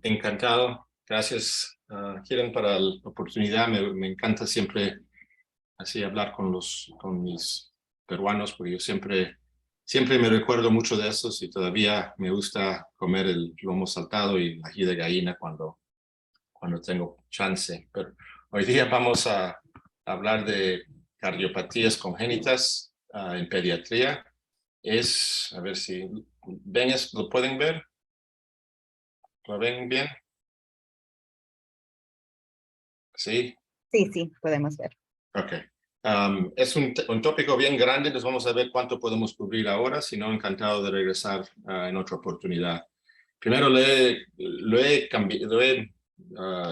Encantado. Gracias, Kieran, para la oportunidad. Me encanta siempre así hablar con mis peruanos, porque yo siempre me recuerdo mucho de esos y todavía me gusta comer el lomo saltado y el ají de gallina cuando tengo chance. Pero hoy día vamos a hablar de cardiopatías congénitas en pediatría. A ver si ¿lo pueden ver? ¿Lo ven bien? Sí. Sí, sí, podemos ver. Ok. Es un tópico bien grande, entonces vamos a ver cuánto podemos cubrir ahora, si no, encantado de regresar en otra oportunidad. Primero lo he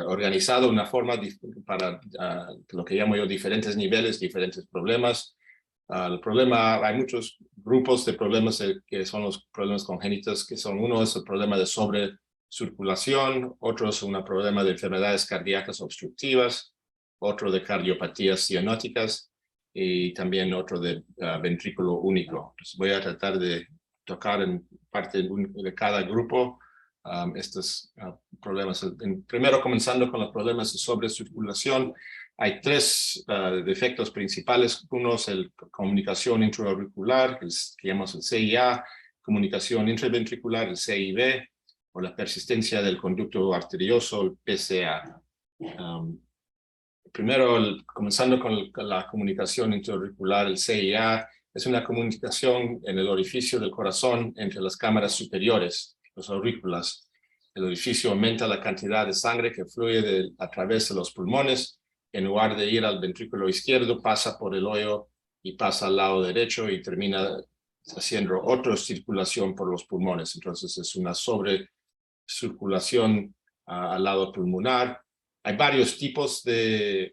organizado de una forma para lo que llamo yo diferentes niveles, diferentes problemas. Hay muchos grupos de problemas que son los problemas congénitos, uno es el problema de sobrecirculación, otro es un problema de enfermedades cardíacas obstructivas, otro de cardiopatías cianóticas y también otro de ventrículo único. Entonces voy a tratar de tocar en parte de cada grupo estos problemas. Primero, comenzando con los problemas de sobrecirculación, hay tres defectos principales. Uno es la comunicación intraauricular, que llamamos el CIA, comunicación intraventricular, el CIV, o la persistencia del conducto arterioso, el PCA. Primero, comenzando con la comunicación intraauricular, el CIA, es una comunicación en el orificio del corazón entre las cámaras superiores, los aurículas. El orificio aumenta la cantidad de sangre que fluye a través de los pulmones. En lugar de ir al ventrículo izquierdo, pasa por el hoyo y pasa al lado derecho y termina haciendo otra circulación por los pulmones. Entonces es una sobrecirculación al lado pulmonar. Hay varios tipos de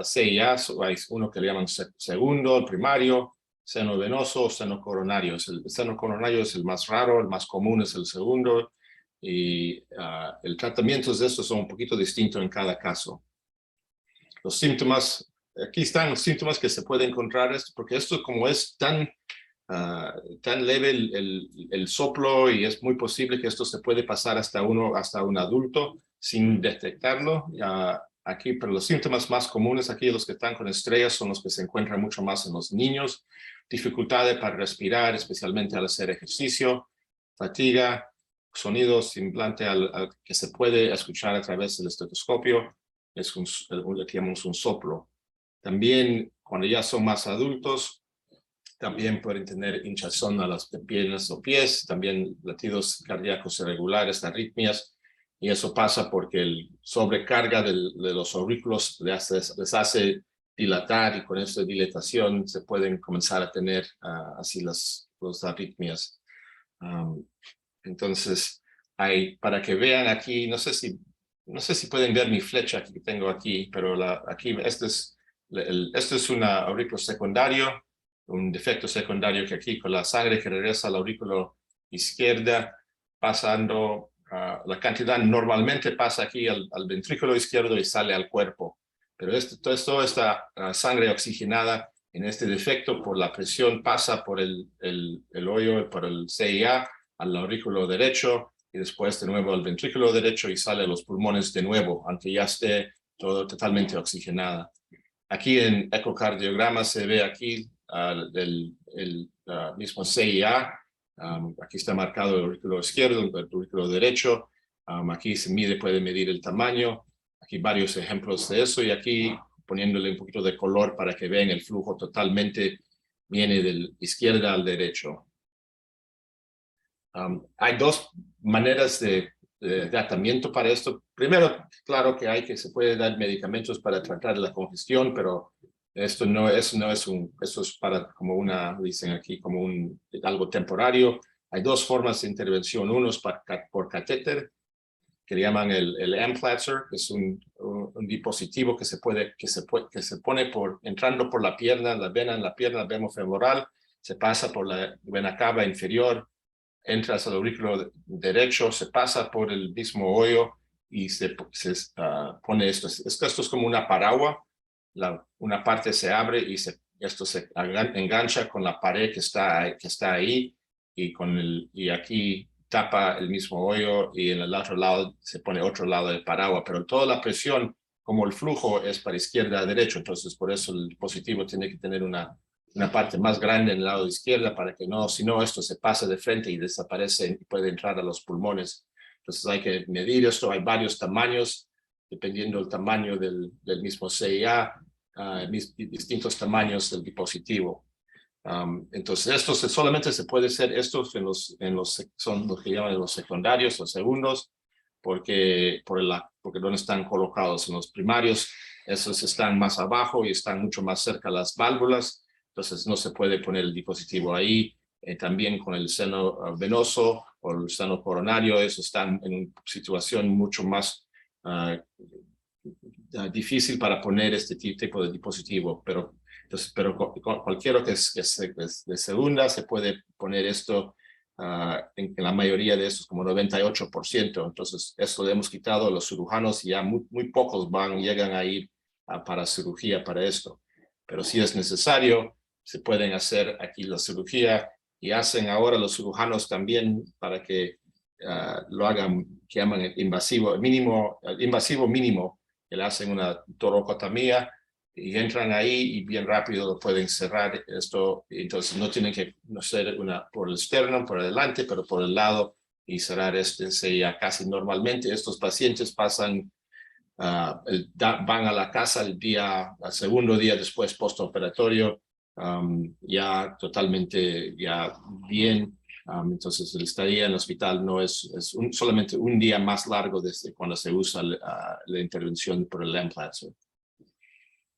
CIA. Hay uno que le llaman segundo, el primario, seno venoso, seno coronario. El seno coronario es el más raro, el más común es el segundo, y el tratamiento de estos son un poquito distintos en cada caso. Los síntomas, aquí están los síntomas que se pueden encontrar, porque esto como es tan leve el soplo, y es muy posible que esto se puede pasar hasta un adulto sin detectarlo. Aquí, pero los síntomas más comunes aquí, los que están con estrellas, son los que se encuentran mucho más en los niños. Dificultades para respirar, especialmente al hacer ejercicio, fatiga, sonidos simplante que se puede escuchar a través del estetoscopio, es lo que llamamos un soplo. También, cuando ya son más adultos, también pueden tener hinchazón a las piernas o pies, también latidos cardíacos irregulares, arritmias, y eso pasa porque el sobrecarga de los aurículos les hace dilatar, y con esa dilatación se pueden comenzar a tener así las arritmias. Entonces, para que vean aquí, no sé si pueden ver mi flecha que tengo aquí, pero aquí este es un aurículo secundario, un defecto secundario, que aquí con la sangre que regresa al aurículo izquierda, pasando, la cantidad normalmente pasa aquí al ventrículo izquierdo y sale al cuerpo. Pero toda esta sangre oxigenada en este defecto, por la presión, pasa por el hoyo, por el CIA, al aurículo derecho, y después de nuevo al ventrículo derecho y sale a los pulmones de nuevo, aunque ya esté todo totalmente oxigenada. Aquí en ecocardiograma se ve aquí el mismo CIA. Aquí está marcado el aurículo izquierdo, el aurículo derecho. Aquí puede medir el tamaño. Aquí varios ejemplos de eso, y aquí poniéndole un poquito de color para que vean el flujo totalmente viene de izquierda al derecho. Hay dos maneras de tratamiento para esto. Primero, claro que se puede dar medicamentos para tratar la congestión, pero esto eso es para, dicen aquí, como algo temporario. Hay dos formas de intervención. Uno es por catéter, que le llaman el Amplatzer, que es un dispositivo que se pone entrando por la pierna, la vena en la pierna, vena femoral, se pasa por la vena cava inferior, entras al aurículo derecho, se pasa por el mismo hoyo y se pone esto. Esto es como una paraguas. Una parte se abre y esto se engancha con la pared que está ahí, y aquí tapa el mismo hoyo y en el otro lado se pone otro lado del paraguas, pero toda la presión, como el flujo es para izquierda a derecho, entonces por eso el dispositivo tiene que tener una parte más grande en el lado de izquierda para que no, si no esto se pase de frente y desaparece y puede entrar a los pulmones. Entonces hay que medir esto, hay varios tamaños, dependiendo del tamaño del mismo CIA, distintos tamaños del dispositivo. Entonces estos solamente se puede hacer estos son los que llaman los secundarios, los segundos, porque no están colocados en los primarios, esos están más abajo y están mucho más cerca de las válvulas, entonces no se puede poner el dispositivo ahí. También con el seno venoso o el seno coronario, esos están en una situación mucho más difícil para poner este tipo de dispositivo, pero cualquiera que es de segunda se puede poner esto en la mayoría de estos, como 98%. Entonces, esto lo hemos quitado a los cirujanos y ya muy pocos llegan a ir para cirugía para esto. Pero si es necesario, se pueden hacer aquí la cirugía y hacen ahora los cirujanos también para que lo hagan, que llaman invasivo mínimo, que le hacen una toracotomía y entran ahí y bien rápido lo pueden cerrar esto, entonces no tienen que hacer una por el sternum, por adelante, pero por el lado y cerrar ya casi normalmente. Estos pacientes pasan, van a la casa el segundo día después postoperatorio, ya totalmente ya bien. Entonces el estadía en el hospital no es solamente un día más largo desde cuando se usa la intervención por el implant.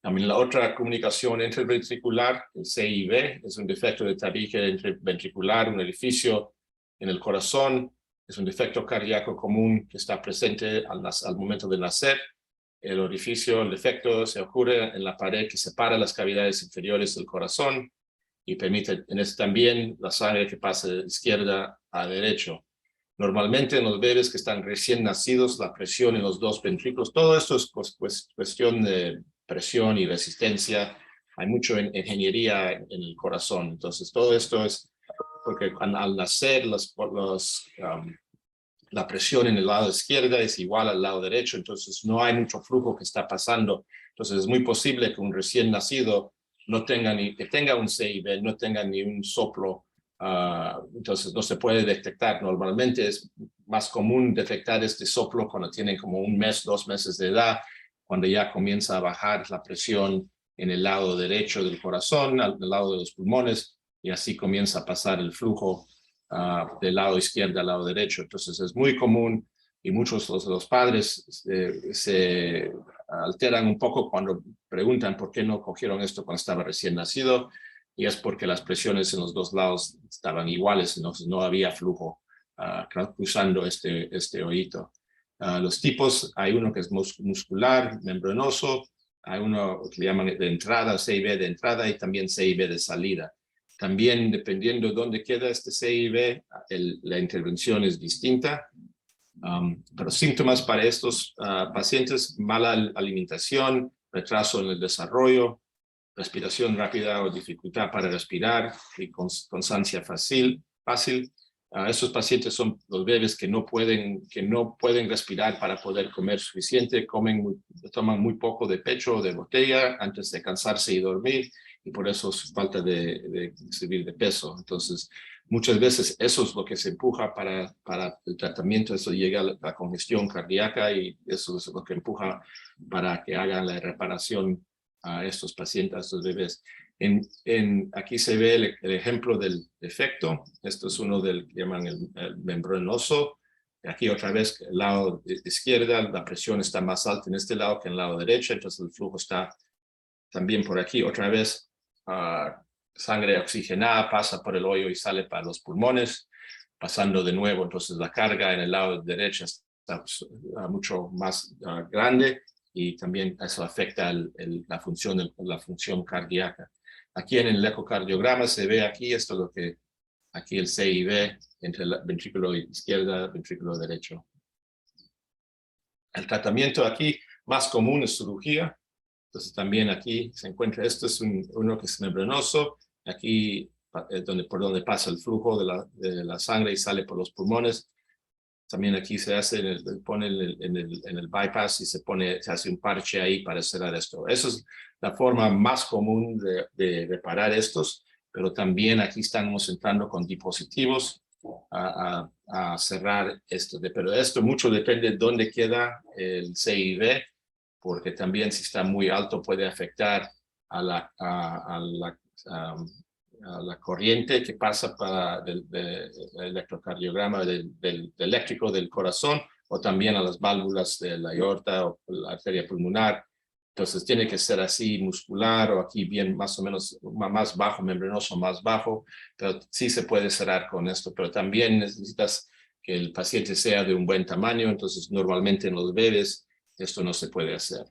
También la otra comunicación interventricular, el CIV, es un defecto de tabique ventricular, un orificio en el corazón, es un defecto cardíaco común que está presente al momento de nacer. El orificio, el defecto se ocurre en la pared que separa las cavidades inferiores del corazón y permite también la sangre que pase de izquierda a derecho. Normalmente en los bebés que están recién nacidos, la presión en los dos ventrículos, todo esto es cuestión de presión y resistencia. Hay mucho en ingeniería en el corazón. Entonces todo esto es porque al nacer la presión en el lado izquierdo es igual al lado derecho, entonces no hay mucho flujo que está pasando. Entonces es muy posible que un recién nacido que tenga un CIV, no tenga ni un soplo, entonces no se puede detectar. Normalmente es más común detectar este soplo cuando tienen como 1 mes, 2 meses de edad, cuando ya comienza a bajar la presión en el lado derecho del corazón, al lado de los pulmones, y así comienza a pasar el flujo del lado izquierdo al lado derecho. Entonces es muy común y muchos de los padres se alteran un poco cuando preguntan por qué no cogieron esto cuando estaba recién nacido, y es porque las presiones en los dos lados estaban iguales, entonces no había flujo cruzando este oído. Los tipos, hay uno que es muscular, membranoso, hay uno que le llaman de entrada, CIV de entrada, y también CIV de salida. También, dependiendo de dónde queda este CIV, la intervención es distinta. Pero síntomas para estos pacientes: mala alimentación, retraso en el desarrollo, respiración rápida o dificultad para respirar y constancia fácil. Estos pacientes son los bebés que no pueden respirar para poder comer suficiente, toman muy poco de pecho o de botella antes de cansarse y dormir, y por eso su falta de subir de peso. Entonces, muchas veces eso es lo que se empuja para el tratamiento, eso llega a la congestión cardíaca y eso es lo que empuja para que hagan la reparación a estos pacientes, a estos bebés. Aquí se ve el ejemplo del defecto. Esto es uno del que llaman el membranoso. Aquí otra vez, el lado de izquierda, la presión está más alta en este lado que en el lado derecho, entonces el flujo está también por aquí. Otra vez, sangre oxigenada pasa por el hoyo y sale para los pulmones, pasando de nuevo. Entonces la carga en el lado derecho está mucho más grande, y también eso afecta la función cardíaca. Aquí en el ecocardiograma se ve aquí, esto es lo que aquí el CIV entre el ventrículo izquierdo y el ventrículo derecho. El tratamiento aquí más común es cirugía. Entonces también aquí se encuentra, esto es uno que es membranoso. Aquí por donde pasa el flujo de la sangre y sale por los pulmones. También aquí se hace, pone en el bypass y se hace un parche ahí para cerrar esto. Esa es la forma más común de reparar estos, pero también aquí estamos entrando con dispositivos a cerrar esto. Pero esto mucho depende de dónde queda el CIV, porque también si está muy alto puede afectar a la corriente que pasa para el electrocardiograma del eléctrico del corazón, o también a las válvulas de la aorta o la arteria pulmonar. Entonces tiene que ser así muscular o aquí bien más o menos más bajo, membranoso más bajo, pero sí se puede cerrar con esto, pero también necesitas que el paciente sea de un buen tamaño, entonces normalmente en los bebés esto no se puede hacer.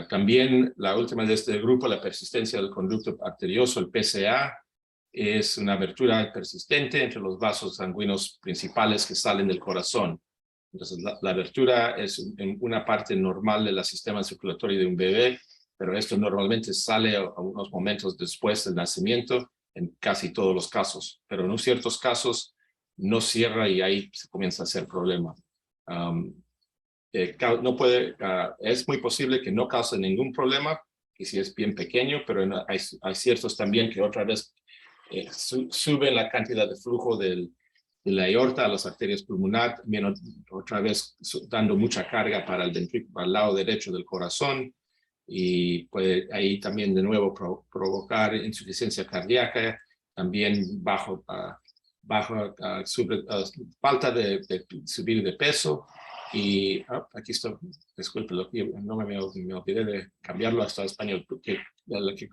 También la última de este grupo, la persistencia del conducto arterioso, el PCA, es una abertura persistente entre los vasos sanguíneos principales que salen del corazón. Entonces la abertura es en una parte normal del sistema circulatorio de un bebé, pero esto normalmente sale a unos momentos después del nacimiento en casi todos los casos, pero en ciertos casos no cierra y ahí se comienza a hacer problema. No puede, es muy posible que no cause ningún problema, y si es bien pequeño, pero hay ciertos también que otra vez suben la cantidad de flujo de la aorta a las arterias pulmonares, también otra vez dando mucha carga para el lado derecho del corazón, y puede ahí también de nuevo provocar insuficiencia cardíaca, también falta de subir de peso. Y aquí está, disculpe, no me olvidé de cambiarlo hasta español, porque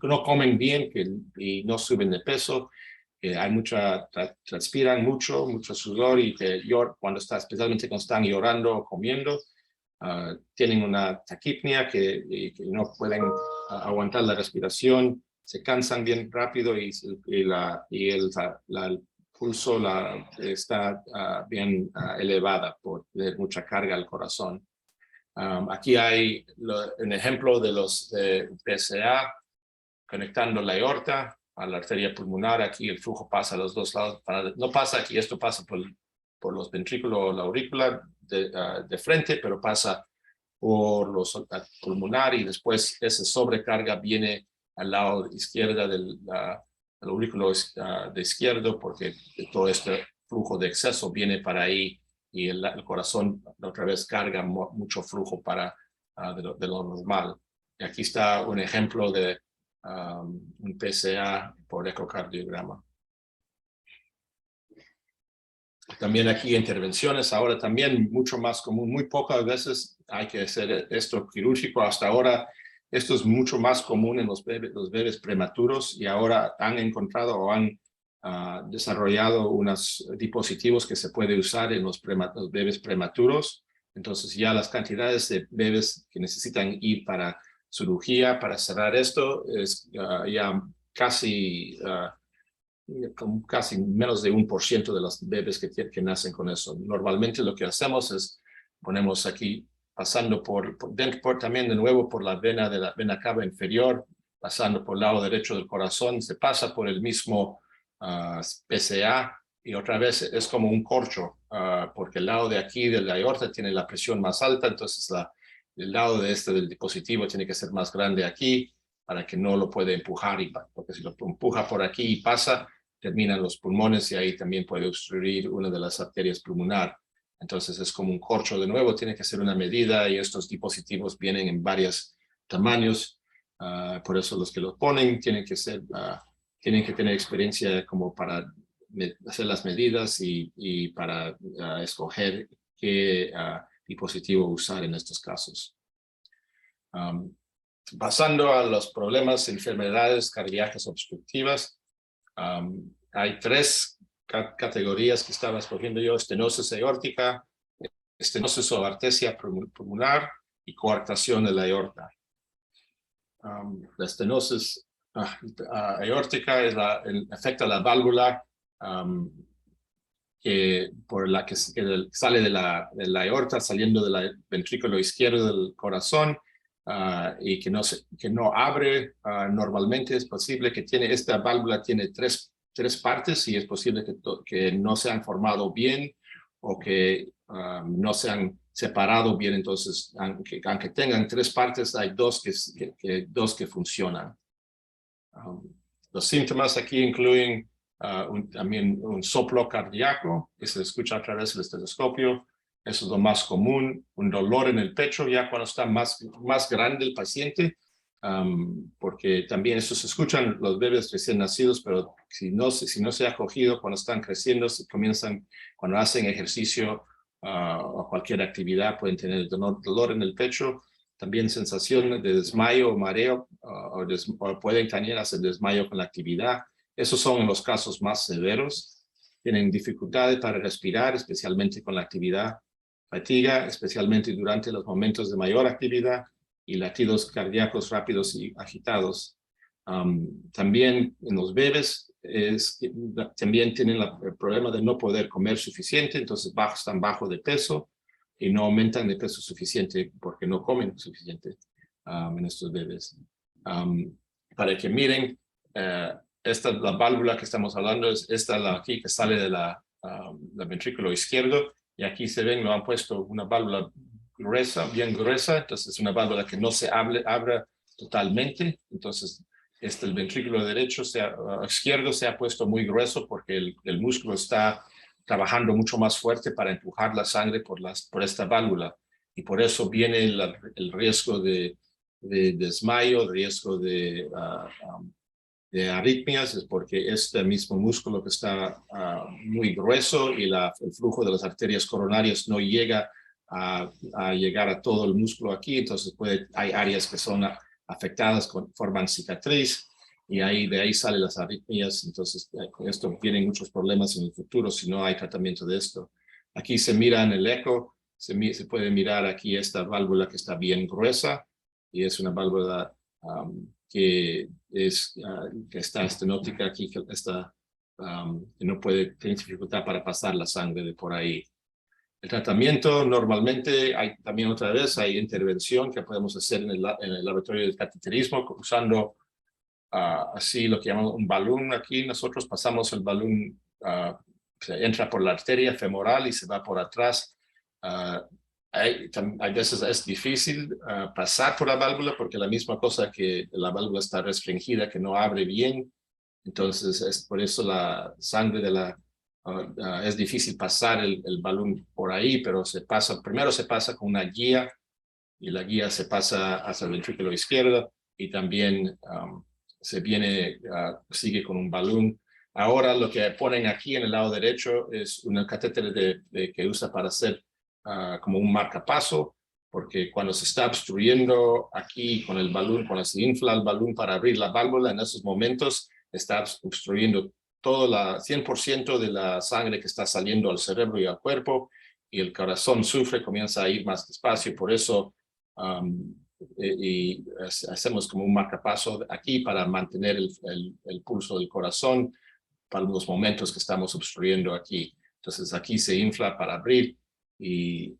no comen bien y no suben de peso, hay transpiran mucho sudor, y que especialmente cuando están llorando o comiendo, tienen una taquipnea que no pueden aguantar la respiración, se cansan bien rápido y el pulso está bien elevada por tener mucha carga al corazón. Aquí hay un ejemplo de los PCA conectando la aorta a la arteria pulmonar. Aquí el flujo pasa a los dos lados. No pasa aquí, esto pasa por los ventrículos o la aurícula de frente, pero pasa por los pulmonar, y después esa sobrecarga viene al lado izquierdo del aurículo de izquierdo, porque todo este flujo de exceso viene para ahí, y el corazón otra vez carga mucho flujo de lo normal. Y aquí está un ejemplo de un PCA por ecocardiograma. También aquí intervenciones, ahora también mucho más común, muy pocas veces hay que hacer esto quirúrgico. Hasta ahora esto es mucho más común en los bebés prematuros, y ahora han encontrado o han desarrollado unos dispositivos que se puede usar en los bebés prematuros. Entonces ya las cantidades de bebés que necesitan ir para cirugía para cerrar esto es ya casi menos de 1% de los bebés que nacen con eso. Normalmente lo que hacemos es ponemos aquí, pasando también de nuevo por la vena cava inferior, pasando por el lado derecho del corazón, se pasa por el mismo PCA, y otra vez es como un corcho, porque el lado de aquí de la aorta tiene la presión más alta, entonces el lado del dispositivo tiene que ser más grande aquí para que no lo pueda empujar, porque si lo empuja por aquí y pasa, terminan los pulmones, y ahí también puede obstruir una de las arterias pulmonares. Entonces es como un corcho de nuevo, tiene que ser una medida, y estos dispositivos vienen en varios tamaños. Por eso los que los ponen tienen que tener experiencia como para hacer las medidas y para escoger qué dispositivo usar en estos casos. Pasando a los problemas, enfermedades cardíacas obstructivas, hay tres categorías que estaba escogiendo yo: estenosis aórtica, estenosis o artesia pulmonar y coartación de la aorta. La estenosis aórtica afecta la válvula por la que sale de la aorta, saliendo del ventrículo izquierdo del corazón, y que no abre normalmente. Es posible que esta válvula tiene tres partes y es posible que no se han formado bien o que no se han separado bien. Entonces, aunque tengan tres partes, hay dos que funcionan. Los síntomas aquí incluyen también un soplo cardíaco que se escucha a través del estetoscopio. Eso es lo más común. Un dolor en el pecho ya cuando está más grande el paciente, porque también eso se escuchan los bebés recién nacidos, pero si no se ha cogido cuando están creciendo, cuando hacen ejercicio o cualquier actividad, pueden tener dolor en el pecho. También sensación de desmayo o mareo, o pueden también hacer desmayo con la actividad. Esos son los casos más severos. Tienen dificultades para respirar, especialmente con la actividad. Fatiga, especialmente durante los momentos de mayor actividad. Y latidos cardíacos rápidos y agitados. También en los bebés también tienen el problema de no poder comer suficiente, entonces están bajo de peso y no aumentan de peso suficiente porque no comen suficiente en estos bebés. Para que miren, esta la válvula que estamos hablando, es esta aquí que sale de la ventrículo izquierdo, y aquí se ven, lo han puesto una válvula gruesa, bien gruesa, entonces es una válvula que no se abra totalmente. Entonces el ventrículo derecho izquierdo se ha puesto muy grueso porque el músculo está trabajando mucho más fuerte para empujar la sangre por esta válvula, y por eso viene el riesgo de desmayo, el riesgo de arritmias, es porque este mismo músculo que está muy grueso y el flujo de las arterias coronarias no llega a llegar a todo el músculo aquí. Entonces hay áreas que son afectadas, forman cicatriz, y de ahí salen las arritmias. Entonces con esto vienen muchos problemas en el futuro si no hay tratamiento de esto. Aquí se mira en el eco, se puede mirar aquí esta válvula que está bien gruesa, y es una válvula que está estenótica aquí, que no tiene dificultad para pasar la sangre de por ahí. El tratamiento normalmente también otra vez hay intervención que podemos hacer en el laboratorio del cateterismo usando así lo que llamamos un balón. Aquí nosotros pasamos el balón, entra por la arteria femoral y se va por atrás. Hay veces es difícil pasar por la válvula porque la misma cosa, que la válvula está restringida, que no abre bien. Entonces por eso la sangre es difícil pasar el balón por ahí, pero primero se pasa con una guía, y la guía se pasa hacia el ventrículo izquierdo, y también sigue con un balón. Ahora lo que ponen aquí en el lado derecho es una catéter que usa para hacer como un marcapaso, porque cuando se está obstruyendo aquí con el balón, cuando se infla el balón para abrir la válvula, en esos momentos está obstruyendo 100% de la sangre que está saliendo al cerebro y al cuerpo, y el corazón sufre, comienza a ir más despacio. Por eso hacemos como un marcapaso aquí para mantener el pulso del corazón para los momentos que estamos obstruyendo aquí. Entonces aquí se infla para abrir, y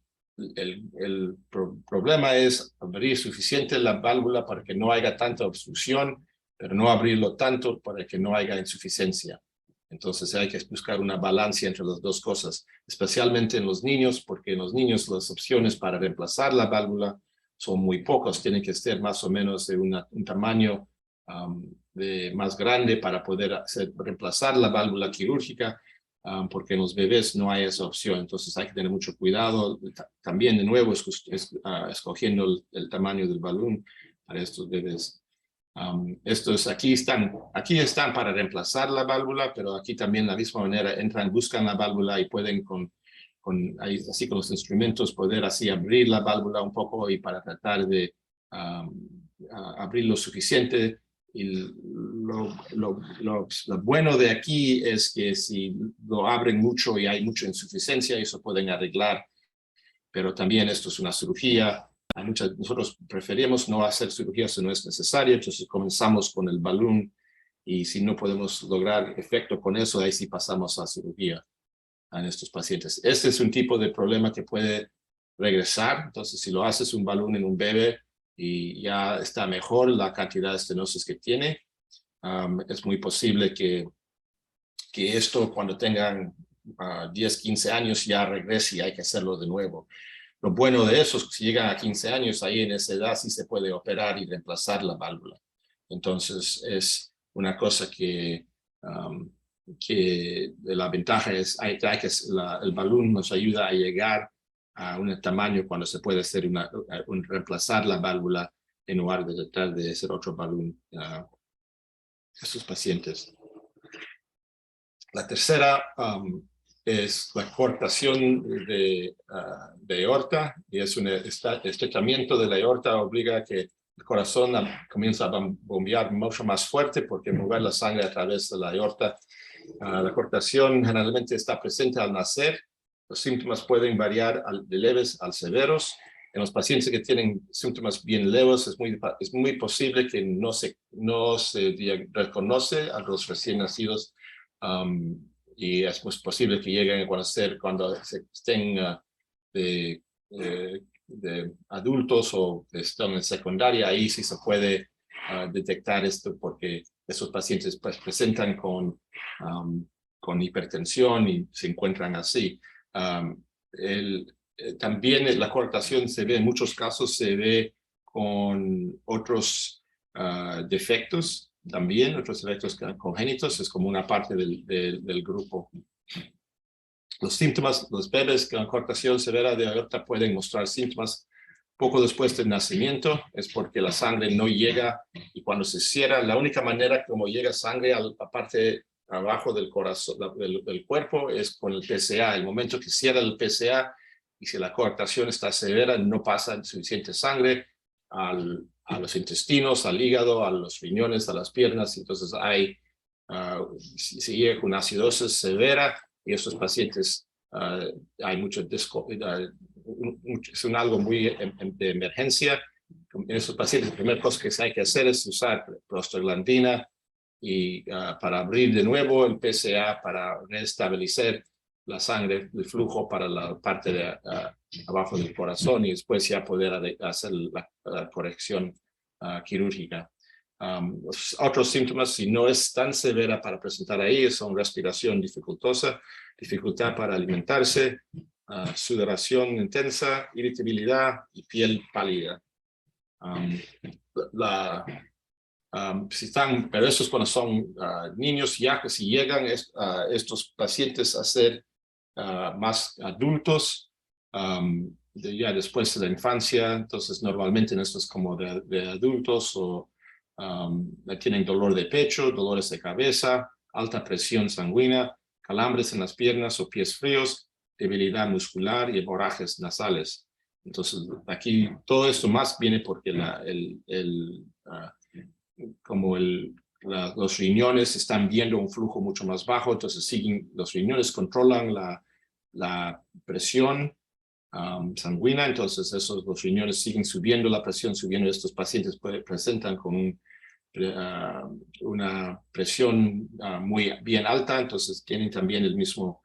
el problema es abrir suficiente la válvula para que no haya tanta obstrucción, pero no abrirlo tanto para que no haya insuficiencia. Entonces hay que buscar una balanza entre las dos cosas, especialmente en los niños, porque en los niños las opciones para reemplazar la válvula son muy pocos. Tienen que ser más o menos de un tamaño más grande para poder reemplazar la válvula quirúrgica, porque en los bebés no hay esa opción. Entonces hay que tener mucho cuidado. También de nuevo escogiendo el tamaño del balón para estos bebés. Aquí están para reemplazar la válvula, pero aquí también de la misma manera entran, buscan la válvula y pueden así con los instrumentos poder así abrir la válvula un poco, y para tratar de abrir lo suficiente. Y lo bueno de aquí es que si lo abren mucho y hay mucha insuficiencia, eso pueden arreglar, pero también esto es una cirugía. Nosotros preferimos no hacer cirugía si no es necesario, entonces comenzamos con el balón, y si no podemos lograr efecto con eso, ahí sí pasamos a cirugía en estos pacientes. Este es un tipo de problema que puede regresar. Entonces si lo haces un balón en un bebé, y ya está mejor la cantidad de estenosis que tiene. Es muy posible que esto cuando tengan 10, 15 años ya regrese y hay que hacerlo de nuevo. Lo bueno de eso es que si llegan a 15 años, ahí en esa edad sí se puede operar y reemplazar la válvula. Entonces es una cosa que la ventaja es que el balón nos ayuda a llegar a un tamaño cuando se puede hacer reemplazar la válvula en lugar de tratar de hacer otro balón a sus pacientes. La tercera es la cortación de aorta, y es un estrechamiento de la aorta obliga a que el corazón comienza a bombear mucho más fuerte porque mover la sangre a través de la aorta. La cortación generalmente está presente al nacer. Los síntomas pueden variar de leves a severos. En los pacientes que tienen síntomas bien leves es muy posible que no se reconoce a los recién nacidos. Y es pues posible que lleguen cuando estén de adultos o están en secundaria. Ahí sí se puede detectar esto porque esos pacientes pues presentan con hipertensión y se encuentran así. También la cortación se ve en muchos casos, se ve con otros defectos. También otros defectos congénitos, es como una parte del grupo. Los síntomas, los bebés con cortación severa de aorta pueden mostrar síntomas poco después del nacimiento, es porque la sangre no llega y cuando se cierra, la única manera como llega sangre a la parte abajo del corazón, del cuerpo, es con el PCA. El momento que cierra el PCA y si la cortación está severa, no pasa suficiente sangre a los intestinos, al hígado, a los riñones, a las piernas. Entonces si llega con acidosis severa y estos pacientes hay mucho es algo muy de emergencia. En esos pacientes, la primera cosa que hay que hacer es usar prostaglandina y para abrir de nuevo el PCA para restablecer la sangre, el flujo para la parte de abajo del corazón y después ya poder hacer la corrección quirúrgica. Los otros síntomas, si no es tan severa para presentar ahí, son respiración dificultosa, dificultad para alimentarse, sudoración intensa, irritabilidad y piel pálida. Pero eso es cuando son niños. Ya que si llegan estos pacientes a ser más adultos, ya después de la infancia, entonces normalmente en estos como de adultos o tienen dolor de pecho, dolores de cabeza, alta presión sanguínea, calambres en las piernas o pies fríos, debilidad muscular y hemorragias nasales. Entonces aquí todo esto más viene porque los riñones están viendo un flujo mucho más bajo, entonces los riñones controlan la presión sanguínea, entonces los riñones siguen subiendo la presión, subiendo. Estos pacientes presentan con una presión muy bien alta, entonces tienen también el mismo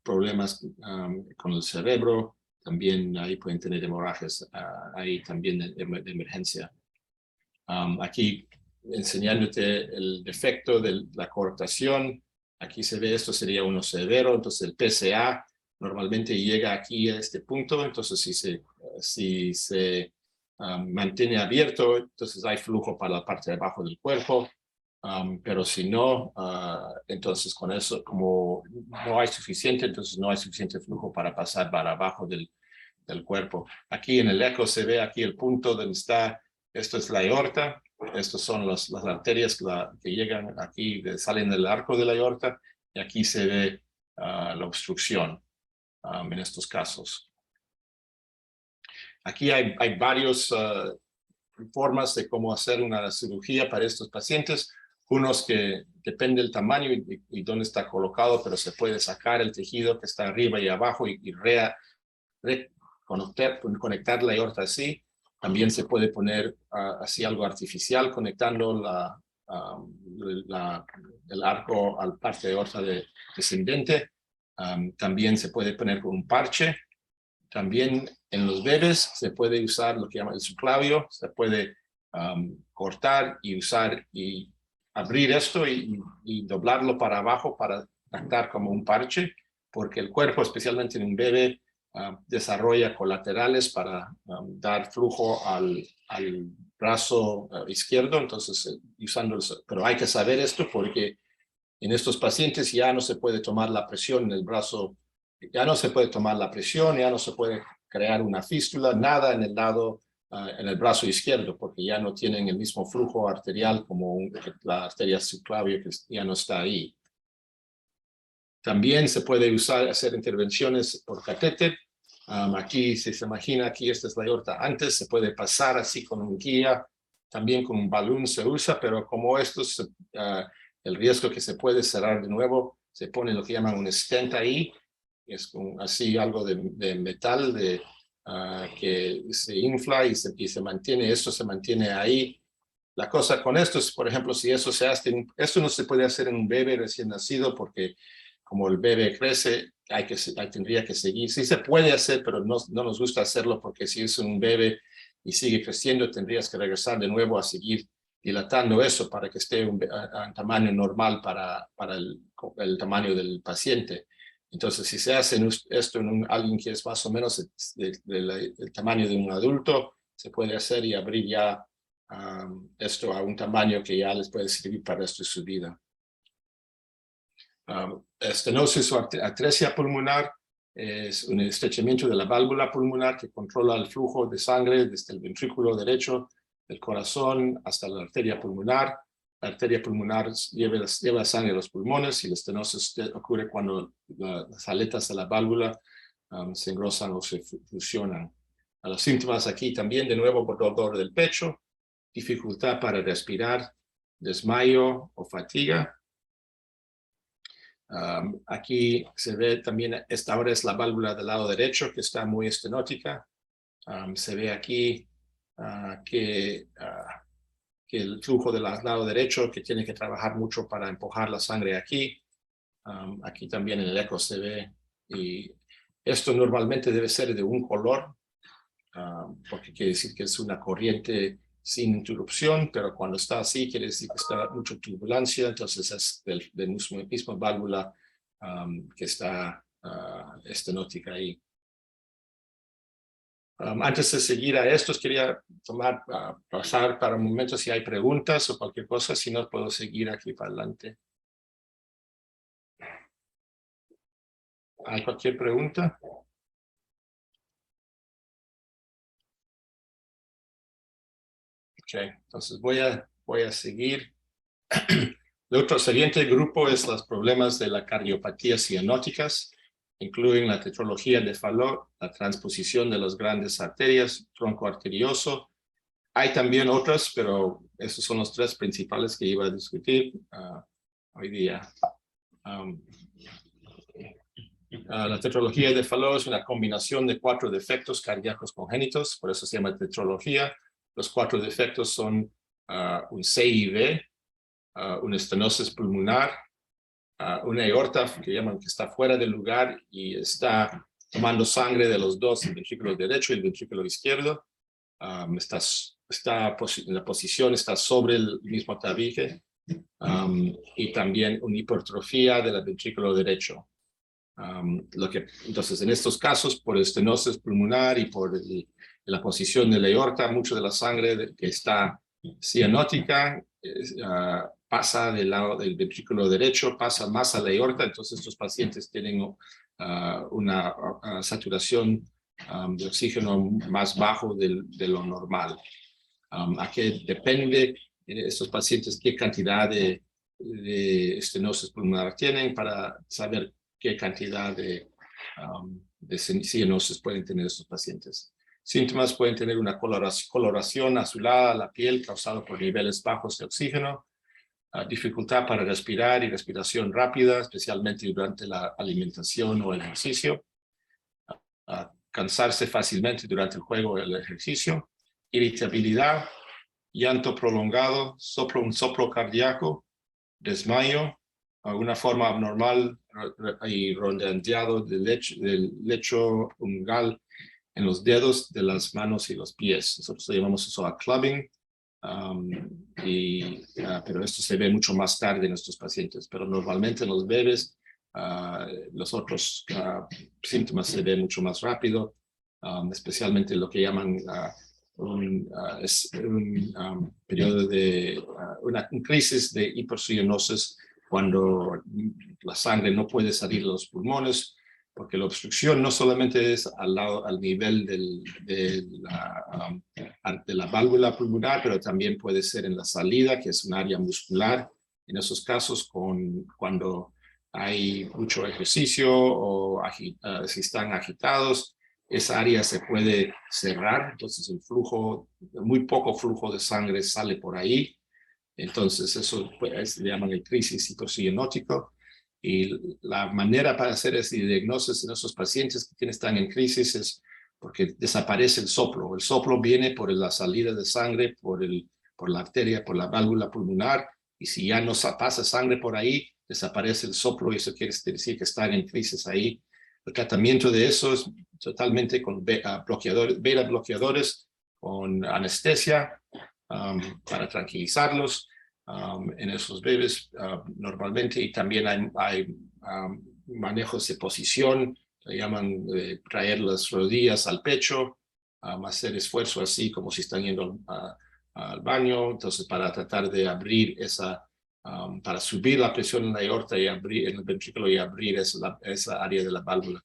problemas con el cerebro, también ahí pueden tener hemorragias, ahí también de emergencia. Aquí enseñándote el defecto de la cortación. Aquí se ve, esto sería uno severo, entonces el PCA normalmente llega aquí a este punto, entonces si se mantiene abierto, entonces hay flujo para la parte de abajo del cuerpo, pero si no, entonces con eso, como no hay suficiente, entonces no hay suficiente flujo para pasar para abajo del cuerpo. Aquí en el eco se ve aquí el punto donde está, esto es la aorta, estas son las arterias que llegan aquí, salen del arco de la aorta, y aquí se ve la obstrucción en estos casos. Aquí hay varias formas de cómo hacer una cirugía para estos pacientes, unos que depende del tamaño y dónde está colocado, pero se puede sacar el tejido que está arriba y abajo y conectar la aorta así. También se puede poner así algo artificial conectando el arco al parte de aorta descendente. También se puede poner con un parche También en los bebés se puede usar lo que llaman el subclavio, se puede cortar y usar y abrir esto y doblarlo para abajo para actuar como un parche, porque el cuerpo, especialmente en un bebé, desarrolla colaterales para dar flujo al brazo izquierdo, entonces pero hay que saber esto porque en estos pacientes ya no se puede tomar la presión en el brazo, ya no se puede tomar la presión, ya no se puede crear una fístula, nada en el lado, en el brazo izquierdo, porque ya no tienen el mismo flujo arterial como la arteria subclavia que ya no está ahí. También se puede hacer intervenciones por catéter. Aquí, si se imagina, aquí esta es la aorta antes, se puede pasar así con un guía, también con un balón se usa, pero como esto es el riesgo que se puede cerrar de nuevo, se pone lo que llaman un stent ahí, es así algo de metal que se infla y se mantiene, esto se mantiene ahí. La cosa con esto es, por ejemplo, si eso se hace, esto no se puede hacer en un bebé recién nacido porque como el bebé crece, tendría que seguir. Sí se puede hacer, pero no nos gusta hacerlo porque si es un bebé y sigue creciendo, tendrías que regresar de nuevo a seguir dilatando eso para que esté a tamaño normal para el tamaño del paciente. Entonces, si se hace esto en alguien que es más o menos el tamaño de un adulto, se puede hacer y abrir ya esto a un tamaño que ya les puede servir para el resto de su vida. Estenosis o atresia pulmonar es un estrechamiento de la válvula pulmonar que controla el flujo de sangre desde el ventrículo derecho del corazón hasta la arteria pulmonar. La arteria pulmonar lleva sangre a los pulmones y la estenosis ocurre cuando las aletas de la válvula se engrosan o se fusionan. Los síntomas aquí también, de nuevo, dolor del pecho, dificultad para respirar, desmayo o fatiga. Aquí se ve también, esta ahora es la válvula del lado derecho que está muy estenótica. Se ve aquí que el flujo del lado derecho que tiene que trabajar mucho para empujar la sangre aquí. Aquí también en el eco se ve, y esto normalmente debe ser de un color, porque quiere decir que es una corriente sin interrupción, pero cuando está así quiere decir que está mucha turbulencia, entonces es del mismo válvula que está estenótica ahí. Antes de seguir a estos, quería pasar para un momento si hay preguntas o cualquier cosa, si no puedo seguir aquí para adelante. ¿Hay cualquier pregunta? Ok, entonces voy a seguir. El otro siguiente grupo es los problemas de la cardiopatía cianóticas. Incluyen la tetralogía de Fallot, la transposición de las grandes arterias, tronco arterioso. Hay también otras, pero esos son los tres principales que iba a discutir hoy día. La tetralogía de Fallot es una combinación de 4 defectos cardíacos congénitos, por eso se llama tetralogía. Los 4 defectos son un CIV, una estenosis pulmonar, una aorta que llaman que está fuera del lugar y está tomando sangre de los dos, el ventrículo derecho y el ventrículo izquierdo. En la posición está sobre el mismo tabique, y también una hipertrofia del ventrículo derecho. Entonces, en estos casos, por estenosis pulmonar y por la posición de la aorta, mucho de la sangre que está cianótica pasa del lado del ventrículo derecho, pasa más a la aorta, entonces estos pacientes tienen una saturación de oxígeno más bajo de lo normal. ¿A qué depende estos pacientes qué cantidad de estenosis pulmonar tienen para saber qué cantidad de cianosis pueden tener estos pacientes? Síntomas pueden tener una coloración azulada a la piel causada por niveles bajos de oxígeno, dificultad para respirar y respiración rápida, especialmente durante la alimentación o el ejercicio, cansarse fácilmente durante el juego o el ejercicio, irritabilidad, llanto prolongado, un soplo cardíaco, desmayo, alguna forma abnormal y redondeado del lecho ungual en los dedos de las manos y los pies. Nosotros llamamos eso a clubbing, pero esto se ve mucho más tarde en estos pacientes. Pero normalmente en los bebés, los otros síntomas se ven mucho más rápido, especialmente lo que llaman un periodo de una crisis de hipercianosis, cuando la sangre no puede salir de los pulmones, porque la obstrucción no solamente es al nivel de la válvula pulmonar, pero también puede ser en la salida, que es un área muscular. En esos casos, cuando hay mucho ejercicio o si están agitados, esa área se puede cerrar, entonces el flujo, muy poco flujo de sangre sale por ahí. Entonces eso se llama el crisis hipercianótico. Y la manera para hacer ese diagnóstico en esos pacientes que están en crisis es porque desaparece el soplo. El soplo viene por la salida de sangre, por la arteria, por la válvula pulmonar, y si ya no pasa sangre por ahí, desaparece el soplo y eso quiere decir que están en crisis ahí. El tratamiento de eso es totalmente con beta bloqueadores, con anestesia para tranquilizarlos en esos bebés normalmente, y también hay manejos de posición, le llaman traer las rodillas al pecho, hacer esfuerzo así como si están yendo al baño, entonces para tratar de abrir para subir la presión en la aorta y abrir en el ventrículo y abrir esa área de la válvula.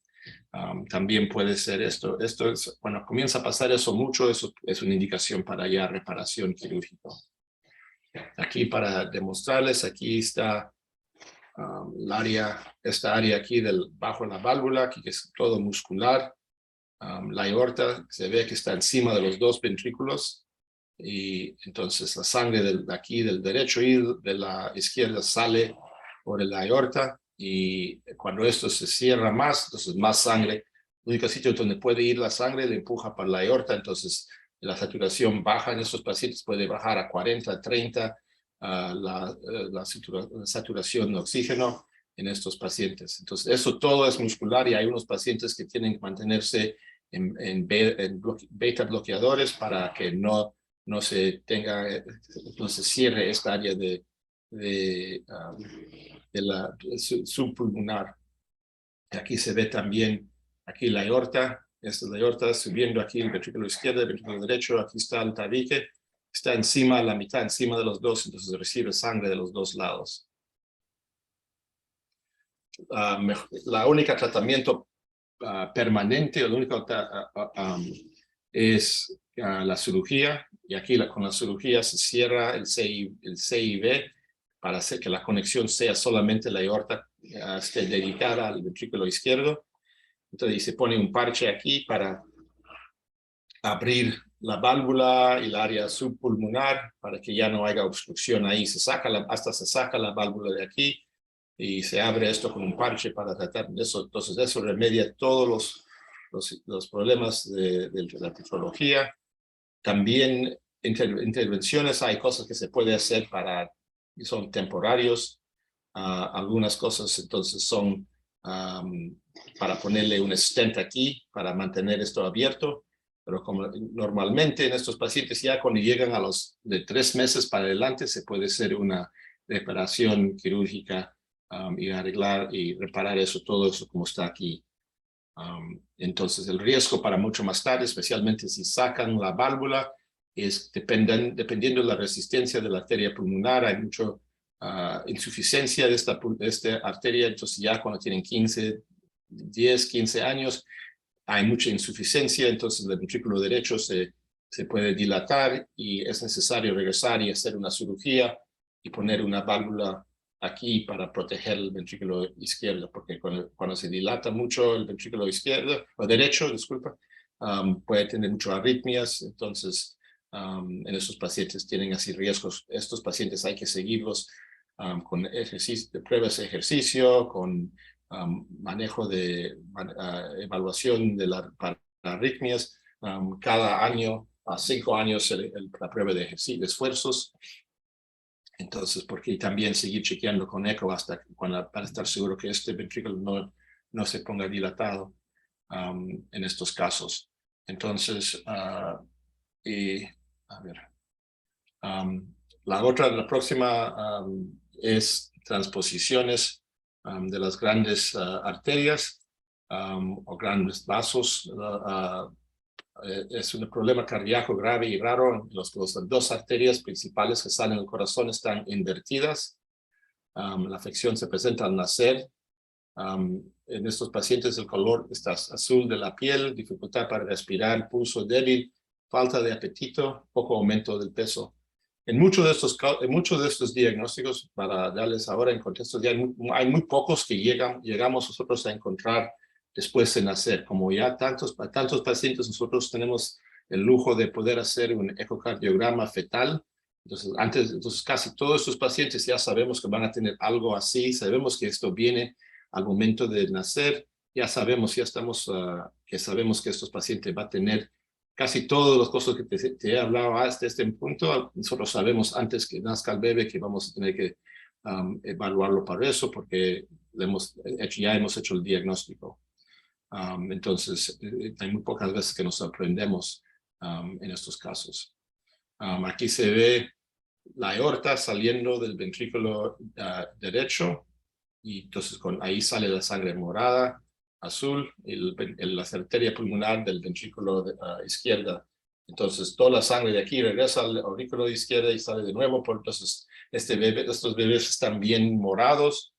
También puede ser esto es, cuando comienza a pasar eso mucho, eso es una indicación para ya reparación quirúrgica. Aquí para demostrarles, aquí está esta área aquí bajo la válvula, aquí que es todo muscular. La aorta se ve que está encima de los dos ventrículos, y entonces la sangre aquí del derecho y de la izquierda sale por la aorta, y cuando esto se cierra más, entonces más sangre. El único sitio donde puede ir la sangre le empuja para la aorta, entonces la saturación baja en estos pacientes, puede bajar a 40, 30, la saturación de oxígeno en estos pacientes. Entonces eso todo es muscular, y hay unos pacientes que tienen que mantenerse en beta bloqueadores para que no se cierre esta área de la subpulmonar. Aquí se ve también, aquí la aorta, esta es la aorta subiendo aquí el ventrículo izquierdo, el ventrículo derecho, aquí está el tabique, está encima, la mitad encima de los dos, entonces recibe sangre de los dos lados. La única tratamiento permanente, el único es la cirugía, y aquí con la cirugía se cierra el CIV para hacer que la conexión sea solamente la aorta esté dedicada al ventrículo izquierdo. Entonces se pone un parche aquí para abrir la válvula y el área subpulmonar para que ya no haya obstrucción ahí. Hasta se saca la válvula de aquí y se abre esto con un parche para tratar eso. Entonces eso remedia todos los problemas de la patología. También intervenciones, hay cosas que se puede hacer son temporarios. Algunas cosas entonces son para ponerle un stent aquí para mantener esto abierto, pero como normalmente en estos pacientes ya cuando llegan a los de 3 meses para adelante se puede hacer una reparación quirúrgica y arreglar y reparar todo eso como está aquí. Entonces el riesgo para mucho más tarde, especialmente si sacan la válvula, es dependiendo de la resistencia de la arteria pulmonar. Hay mucha insuficiencia de esta arteria, entonces ya cuando tienen 10, 15 años, hay mucha insuficiencia, entonces el ventrículo derecho se puede dilatar y es necesario regresar y hacer una cirugía y poner una válvula aquí para proteger el ventrículo izquierdo, porque cuando se dilata mucho el ventrículo izquierdo, o derecho, disculpa, puede tener muchas arritmias. Entonces en estos pacientes tienen así riesgos. Estos pacientes hay que seguirlos con pruebas de ejercicio, con manejo de evaluación para arritmias, cada año, a 5 años, la prueba de esfuerzos. Entonces, porque también seguir chequeando con eco para estar seguro que este ventrículo no se ponga dilatado en estos casos. Entonces, y a ver, la próxima es transposiciones de las grandes arterias o grandes vasos. Es un problema cardíaco grave y raro. Las dos arterias principales que salen del corazón están invertidas. La afección se presenta al nacer. En estos pacientes el color está azul de la piel, dificultad para respirar, pulso débil, falta de apetito, poco aumento del peso. En muchos de estos diagnósticos, para darles ahora en contexto, ya hay muy pocos que llegamos nosotros a encontrar después de nacer. Como ya tantos pacientes, nosotros tenemos el lujo de poder hacer un ecocardiograma fetal. Entonces casi todos estos pacientes ya sabemos que van a tener algo así, sabemos que esto viene al momento de nacer, ya sabemos que estos pacientes van a tener casi todas las cosas que te he hablado hasta este punto. Nosotros sabemos antes que nazca el bebé que vamos a tener que evaluarlo para eso, porque ya hemos hecho el diagnóstico. Entonces, hay muy pocas veces que nos sorprendemos en estos casos. Aquí se ve la aorta saliendo del ventrículo derecho, y entonces ahí sale la sangre morada, azul, la arteria pulmonar del ventrículo izquierda. Entonces toda la sangre de aquí regresa al aurículo izquierdo y sale de nuevo. Entonces estos bebés están bien morados.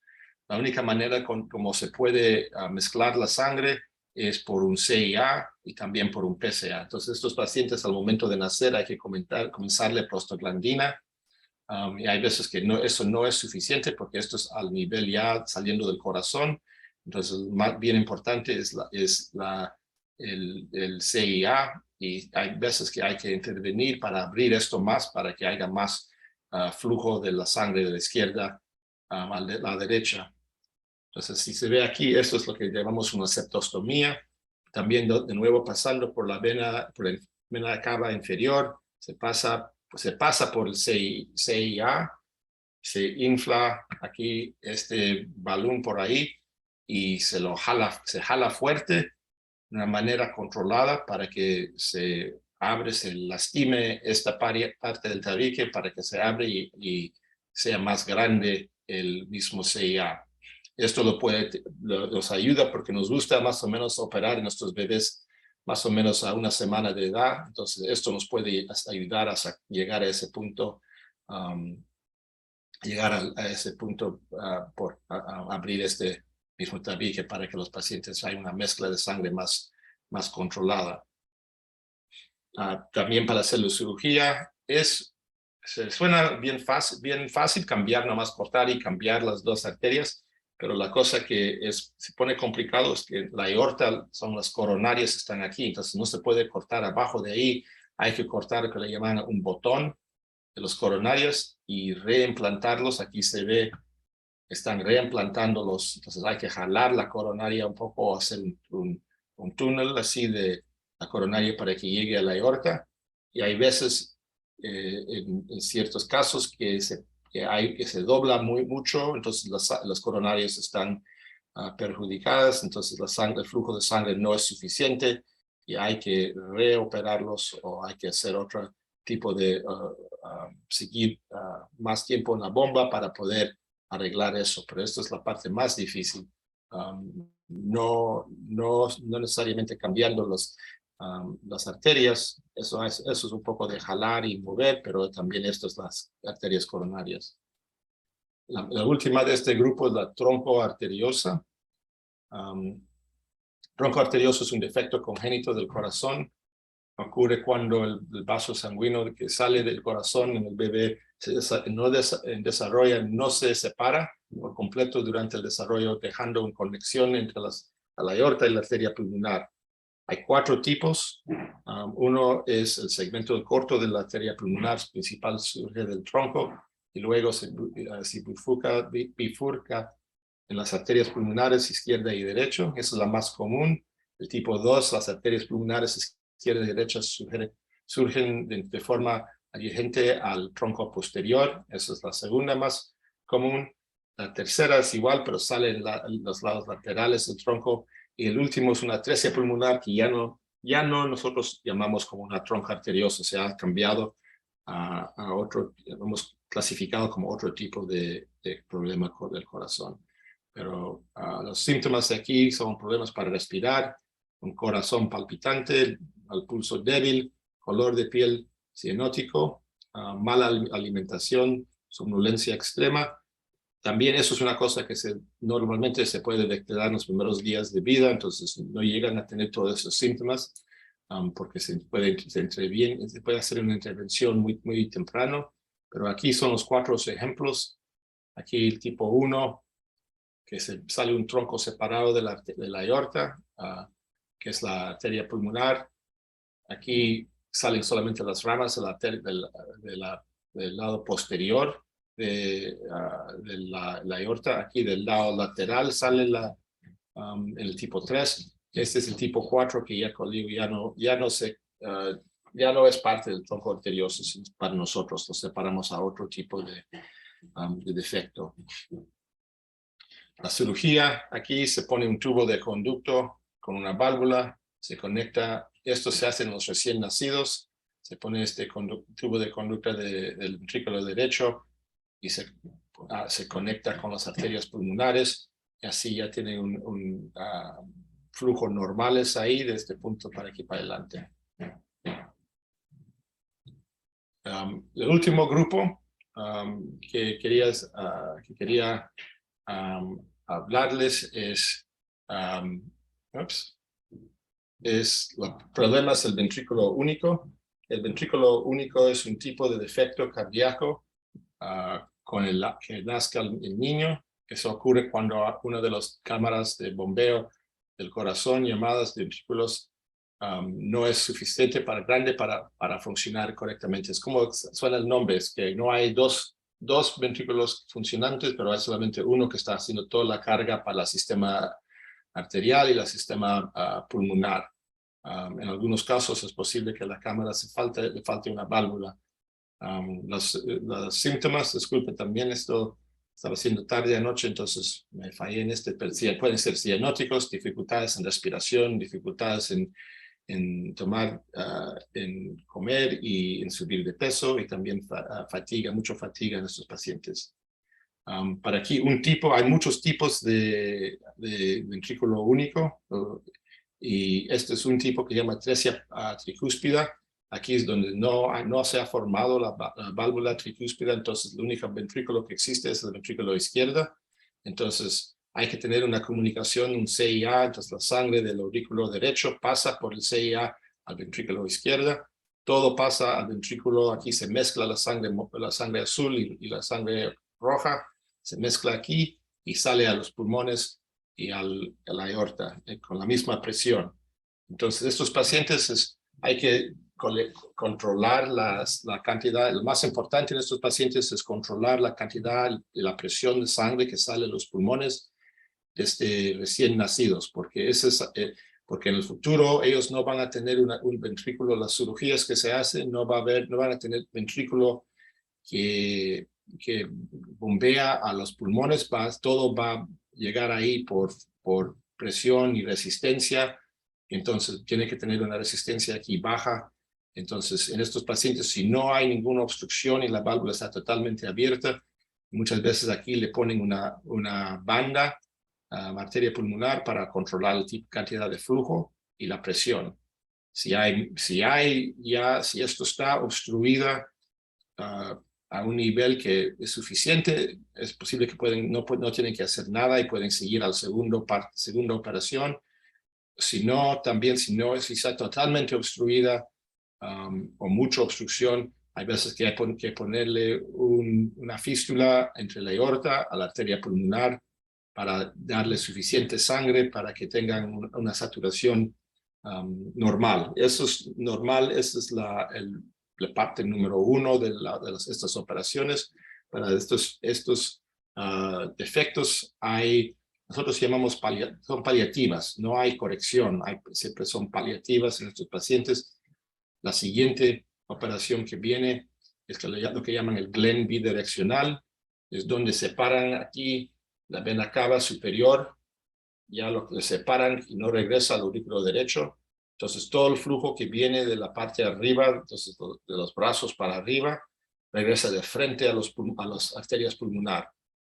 La única manera como se puede mezclar la sangre es por un CIA y también por un PSA. Entonces estos pacientes al momento de nacer hay que comenzarle prostaglandina. Y hay veces que eso no es suficiente porque esto es al nivel ya saliendo del corazón. Entonces, más bien importante es el CIA, y hay veces que hay que intervenir para abrir esto más, para que haya más flujo de la sangre de la izquierda a la derecha. Entonces, si se ve aquí, esto es lo que llamamos una septostomía. También de nuevo pasando por la vena cava inferior, se pasa por el CIA, se infla aquí este balón por ahí y se jala fuerte de una manera controlada para que se lastime esta parte del tabique para que se abre y sea más grande el mismo CIA. Esto nos ayuda porque nos gusta más o menos operar en nuestros bebés más o menos a una semana de edad. Entonces esto nos puede ayudar a llegar a ese punto, por abrir este mismo tabique para que los pacientes haya una mezcla de sangre más controlada. También para hacer la cirugía suena bien fácil cambiar, nomás cortar y cambiar las dos arterias, pero la cosa que se pone complicado es que la aorta, son las coronarias, están aquí, entonces no se puede cortar abajo de ahí, hay que cortar lo que le llaman un botón de los coronarios y reimplantarlos. Aquí se ve, están reimplantandolos, entonces hay que jalar la coronaria un poco, hacer un túnel así de la coronaria para que llegue a la aorta, y hay veces, en ciertos casos, que se dobla mucho, entonces las coronarias están perjudicadas, entonces el flujo de sangre no es suficiente y hay que reoperarlos o hay que hacer otro tipo de seguir más tiempo en la bomba para poder arreglar eso, pero esto es la parte más difícil. No necesariamente cambiando las arterias, eso es un poco de jalar y mover, pero también esto es las arterias coronarias. La última de este grupo es la troncoarteriosa. Troncoarterioso es un defecto congénito del corazón. Ocurre cuando el vaso sanguíneo que sale del corazón en el bebé no se separa por completo durante el desarrollo, dejando una conexión entre la aorta y la arteria pulmonar. Hay 4 tipos. Uno es el segmento corto de la arteria pulmonar principal, surge del tronco y luego se bifurca en las arterias pulmonares izquierda y derecha. Esa es la más común. El tipo 2, las arterias pulmonares izquierda y derecha surgen de forma adyacente al tronco posterior. Esa es la segunda más común. La tercera es igual, pero sale en los lados laterales del tronco. Y el último es una atresia pulmonar que ya no nosotros llamamos como una tronca arteriosa, se ha cambiado a otro, hemos clasificado como otro tipo de problema del corazón. Pero los síntomas de aquí son problemas para respirar, un corazón palpitante, el pulso débil, color de piel cianótico, mala alimentación, somnolencia extrema. También eso es una cosa que normalmente se puede detectar en los primeros días de vida, entonces no llegan a tener todos esos síntomas porque se puede hacer una intervención muy temprano. Pero aquí son los 4 ejemplos. Aquí el tipo 1, que sale un tronco separado de la aorta, que es la arteria pulmonar. Aquí salen solamente las ramas del lado posterior de la aorta. Aquí del lado lateral sale el tipo 3. Este es el tipo 4 que ya no es parte del tronco arterioso para nosotros. Lo separamos a otro tipo de defecto. La cirugía, aquí se pone un tubo de conducto con una válvula, se conecta, esto se hace en los recién nacidos, se pone este tubo de conducta del ventrículo derecho y se conecta con las arterias pulmonares, y así ya tiene un flujo normales ahí de este punto para aquí para adelante. El último grupo que quería hablarles es los problemas del ventrículo único. El ventrículo único es un tipo de defecto cardíaco con que nazca el niño. Eso ocurre cuando una de las cámaras de bombeo del corazón, llamadas ventrículos, no es suficiente grande para funcionar correctamente. Es como suena el nombre, es que no hay dos ventrículos funcionantes, pero hay solamente uno que está haciendo toda la carga para el sistema arterial y el sistema pulmonar. En algunos casos es posible que a la cámara le falte una válvula. Los síntomas, disculpen también esto, estaba haciendo tarde anoche, entonces me fallé en pero pueden ser cianóticos, dificultades en respiración, dificultades en comer y en subir de peso, y también mucha fatiga en estos pacientes. Para aquí, hay muchos tipos de ventrículo único, y este es un tipo que se llama atresia tricúspida. Aquí es donde no se ha formado la válvula tricúspida, entonces el único ventrículo que existe es el ventrículo izquierdo. Entonces hay que tener una comunicación, un CIA, entonces la sangre del aurículo derecho pasa por el CIA al ventrículo izquierdo. Todo pasa al ventrículo, aquí se mezcla la sangre azul y la sangre roja, se mezcla aquí y sale a los pulmones y a la aorta con la misma presión. Entonces estos pacientes hay que controlar la cantidad. Lo más importante en estos pacientes es controlar la cantidad y la presión de sangre que sale de los pulmones desde recién nacidos, porque en el futuro ellos no van a tener un ventrículo. Las cirugías que se hacen no van a tener ventrículo que bombea a los pulmones, todo va a llegar ahí por presión y resistencia. Entonces tiene que tener una resistencia aquí baja. Entonces en estos pacientes, si no hay ninguna obstrucción y la válvula está totalmente abierta, muchas veces aquí le ponen una banda, arteria pulmonar, para controlar la cantidad de flujo y la presión. Si esto está obstruida a un nivel que es suficiente, es posible que no tienen que hacer nada y pueden seguir al segunda operación. Si está totalmente obstruida o mucha obstrucción, hay veces que hay que ponerle una fístula entre la aorta a la arteria pulmonar para darle suficiente sangre para que tengan una saturación normal. Eso es normal, esa es la parte número 1 de estas operaciones. Para estos defectos nosotros llamamos son paliativas, no hay corrección, siempre son paliativas en estos pacientes. La siguiente operación que viene es lo que llaman el Glen bidireccional, es donde separan aquí la vena cava superior, ya lo que separan y no regresa al aurículo derecho. Entonces todo el flujo que viene de la parte de arriba, entonces de los brazos para arriba, regresa de frente a las arterias pulmonar.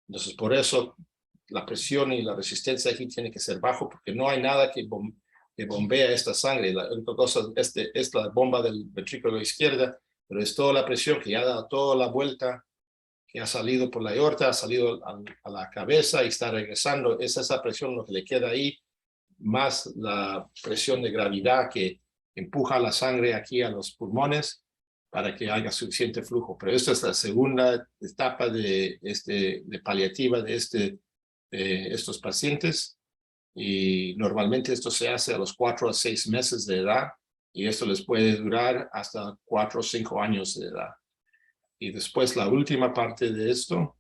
Entonces por eso la presión y la resistencia aquí tiene que ser bajo, porque no hay nada que bombea esta sangre. La única cosa es la bomba del ventrículo izquierda, pero es toda la presión que ya da toda la vuelta, que ha salido por la aorta, ha salido a la cabeza y está regresando. Es esa presión lo que le queda ahí, más la presión de gravedad que empuja la sangre aquí a los pulmones para que haya suficiente flujo. Pero esta es la segunda etapa de paliativa de estos pacientes, y normalmente esto se hace a los 4 a 6 meses de edad, y esto les puede durar hasta 4 o 5 años de edad. Y después la última parte de esto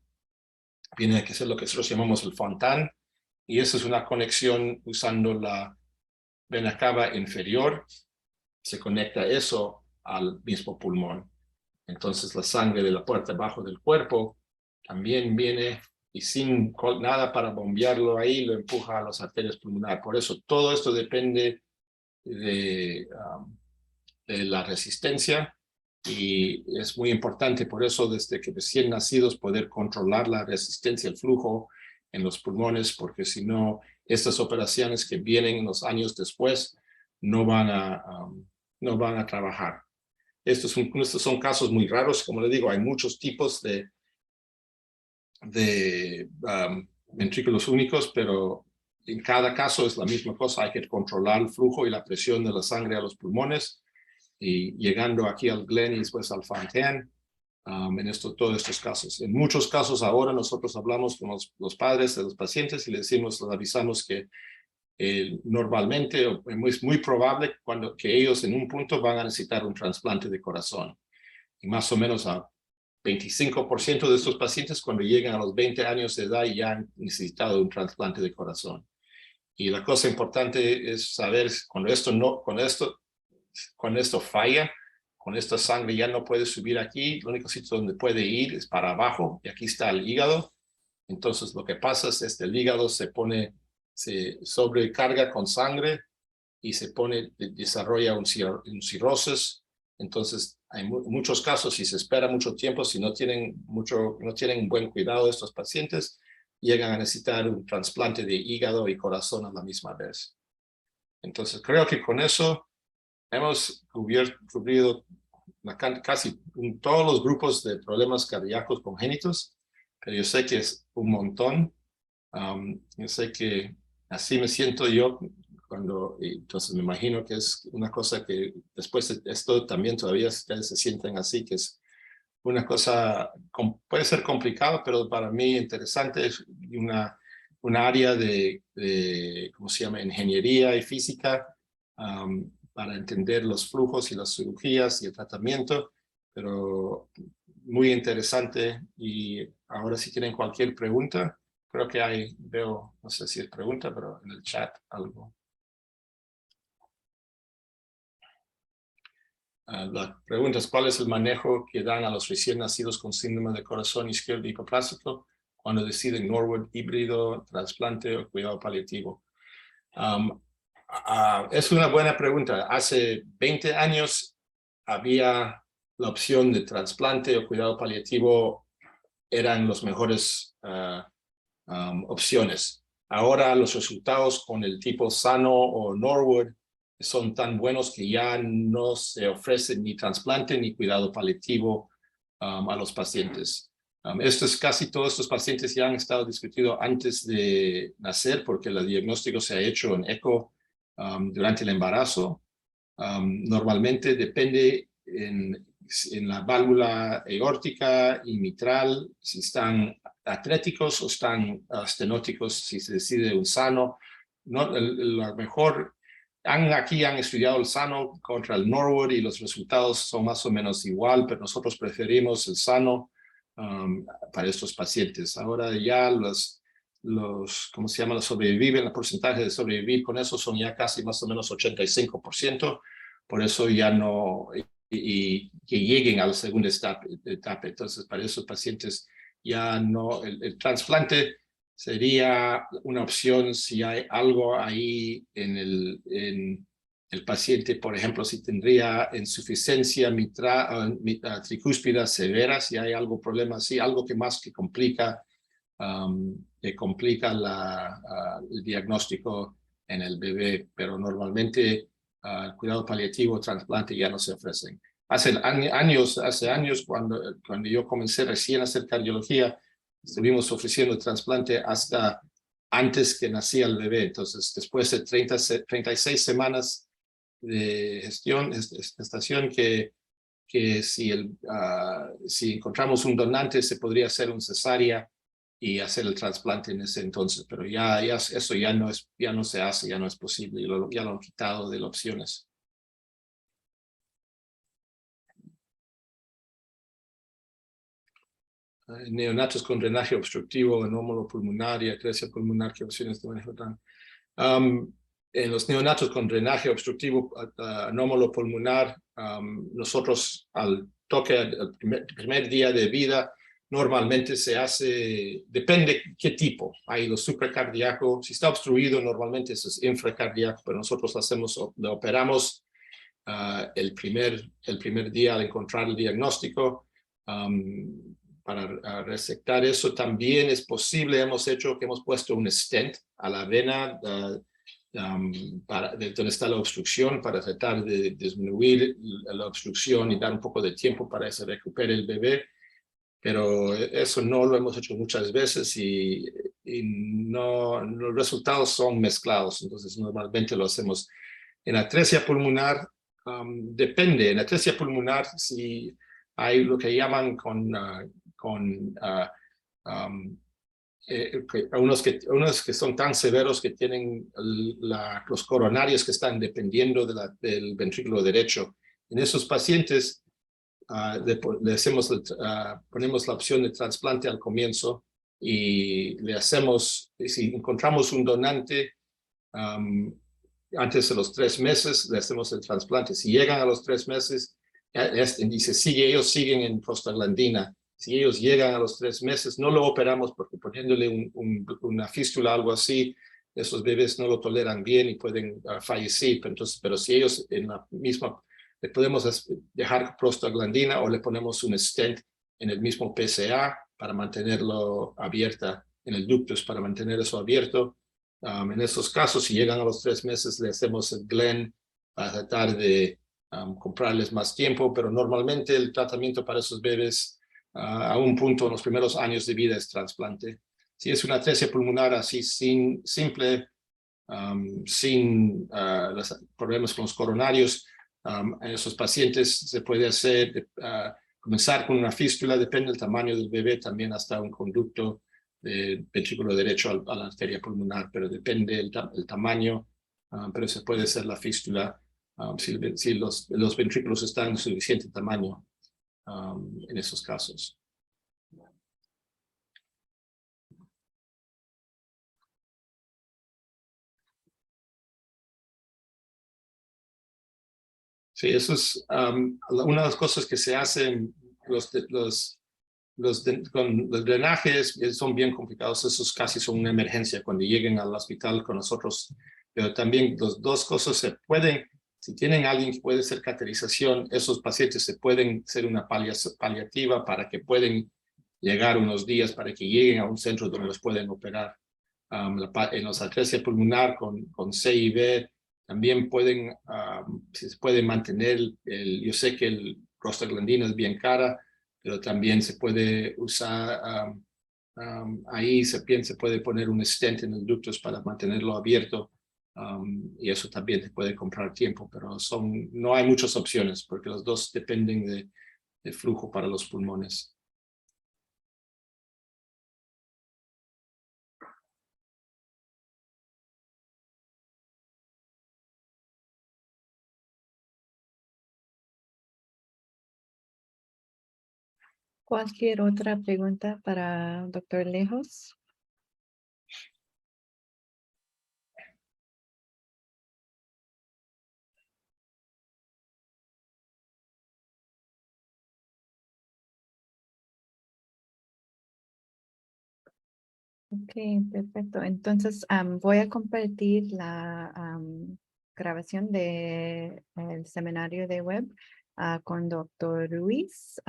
viene a ser lo que nosotros llamamos el Fontan, y esa es una conexión usando la vena cava inferior, se conecta eso al mismo pulmón. Entonces la sangre de la parte abajo del cuerpo también viene y sin nada para bombearlo ahí, lo empuja a las arterias pulmonares. Por eso todo esto depende de la resistencia, y es muy importante por eso desde que recién nacidos poder controlar la resistencia al flujo en los pulmones, porque si no, estas operaciones que vienen los años después no van a trabajar. Estos son casos muy raros, como le digo, hay muchos tipos de ventrículos únicos, pero en cada caso es la misma cosa, hay que controlar el flujo y la presión de la sangre a los pulmones, y llegando aquí al Glen y después al Fontan, en todos estos casos. En muchos casos ahora nosotros hablamos con los padres de los pacientes y les avisamos que normalmente es muy probable que ellos en un punto van a necesitar un trasplante de corazón. Y más o menos a 25% de estos pacientes cuando llegan a los 20 años de edad ya han necesitado un trasplante de corazón. Y la cosa importante es saber cuando esto falla, con esta sangre ya no puede subir aquí, el único sitio donde puede ir es para abajo, y aquí está el hígado. Entonces lo que pasa es el hígado se sobrecarga con sangre y desarrolla un cirrosis. Entonces hay muchos casos, si se espera mucho tiempo, si no tienen buen cuidado de estos pacientes, llegan a necesitar un trasplante de hígado y corazón a la misma vez. Entonces creo que con eso hemos cubrido casi todos los grupos de problemas cardíacos congénitos, pero yo sé que es un montón. Yo sé que así me siento yo entonces me imagino que es una cosa que después de esto también todavía ustedes se sienten así, que es una cosa, puede ser complicado, pero para mí interesante, es una área de, ¿cómo se llama?, ingeniería y física, para entender los flujos y las cirugías y el tratamiento, pero muy interesante. Y ahora si tienen cualquier pregunta, creo que veo, no sé si es pregunta, pero en el chat algo. La pregunta es: ¿cuál es el manejo que dan a los recién nacidos con síndrome de corazón izquierdo hipoplástico cuando deciden Norwood, híbrido, trasplante o cuidado paliativo? Es una buena pregunta. Hace 20 años había la opción de trasplante o cuidado paliativo, eran los mejores opciones. Ahora los resultados con el tipo sano o Norwood son tan buenos que ya no se ofrece ni trasplante ni cuidado paliativo a los pacientes. Casi todos estos pacientes ya han estado discutidos antes de nacer, porque el diagnóstico se ha hecho en eco durante el embarazo. Normalmente depende en la válvula aórtica y mitral si están atléticos o están estenóticos, si se decide un sano. La mejor, aquí han estudiado el sano contra el Norwood y los resultados son más o menos igual, pero nosotros preferimos el sano para estos pacientes. Ahora ya ¿cómo se llama?, los sobreviven, el porcentaje de sobrevivir con eso son ya casi más o menos 85%, por eso ya no y que lleguen a la segunda etapa. Entonces, para esos pacientes ya no, el trasplante sería una opción si hay algo ahí en el paciente, por ejemplo, si tendría insuficiencia tricúspide severa, si hay algún problema así, algo que más que complica el diagnóstico en el bebé, pero normalmente el cuidado paliativo, trasplante ya no se ofrecen. Hace años cuando yo comencé recién a hacer cardiología, estuvimos ofreciendo trasplante hasta antes que nacía el bebé. Entonces, después de 36 semanas de gestación, que si encontramos un donante, se podría hacer un cesárea y hacer el trasplante en ese entonces, pero eso ya no se hace, ya no es posible, ya lo han quitado de las opciones. Neonatos con drenaje obstructivo, anómalo pulmonar y atresia pulmonar, ¿qué opciones de manejo dan? En los neonatos con drenaje obstructivo, anómalo pulmonar, nosotros al toque, al primer día de vida, normalmente se hace, depende qué tipo. Hay los supracardíacos, si está obstruido, normalmente eso es infracardíaco, pero nosotros lo operamos el primer día al encontrar el diagnóstico. Para resectar eso también es posible, hemos puesto un stent a la vena de donde está la obstrucción para tratar de disminuir la obstrucción y dar un poco de tiempo para que se recupere el bebé, pero eso no lo hemos hecho muchas veces y no, los resultados son mezclados, entonces normalmente lo hacemos. En atresia pulmonar, depende, en atresia pulmonar si hay lo que llaman unos que son tan severos que tienen los coronarios que están dependiendo del ventrículo derecho. En esos pacientes ponemos la opción de trasplante al comienzo y si encontramos un donante antes de los 3 meses, le hacemos el trasplante. Si llegan a los 3 meses, ellos siguen en prostaglandina. Si ellos llegan a los 3 meses, no lo operamos porque poniéndole una fístula o algo así, esos bebés no lo toleran bien y pueden fallecer. Entonces, pero si ellos en la misma, le podemos dejar prostaglandina o le ponemos un stent en el mismo PCA para mantenerlo abierta, en el ductus para mantener eso abierto. En estos casos, si llegan a los 3 meses, le hacemos el Glenn para tratar de comprarles más tiempo, pero normalmente el tratamiento para esos bebés a un punto en los primeros años de vida es trasplante. Si es una atresia pulmonar así simple, sin los problemas con los coronarios, en esos pacientes se puede comenzar con una fístula, depende del tamaño del bebé, también hasta un conducto de ventrículo derecho a la arteria pulmonar, pero depende el tamaño, pero se puede hacer la fístula si los ventrículos están de suficiente tamaño en esos casos. Sí, eso es una de las cosas que se hacen con los drenajes son bien complicados, esos casi son una emergencia cuando lleguen al hospital con nosotros, pero también las dos cosas se pueden, si tienen alguien que puede hacer cateterización, esos pacientes se pueden hacer una paliativa para que pueden llegar unos días, para que lleguen a un centro donde los pueden operar. En los atresia pulmonar con C y B también se puede mantener, yo sé que el prostaglandina es bien cara, pero también se puede usar, ahí se puede poner un stent en el ductus para mantenerlo abierto, y eso también te puede comprar tiempo, pero no hay muchas opciones porque los dos dependen de flujo para los pulmones. ¿Cualquier otra pregunta para doctor Lejos? Ok, perfecto. Entonces, voy a compartir la grabación de el seminario de web con doctor Ruiz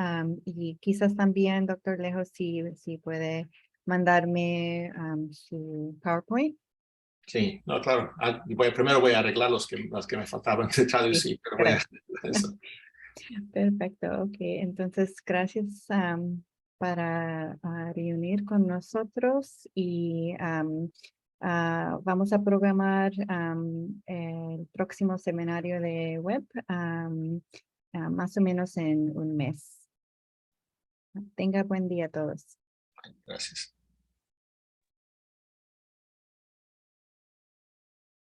y quizás también doctor Lejos si puede mandarme su PowerPoint. Sí, no, claro. Primero voy a arreglar las que me faltaban de Sí, traducir, pero voy a gracias. hacer eso. Perfecto, ok. Entonces, gracias para reunir con nosotros y vamos a programar el próximo seminario de web más o menos en un mes. Tenga buen día a todos. Gracias.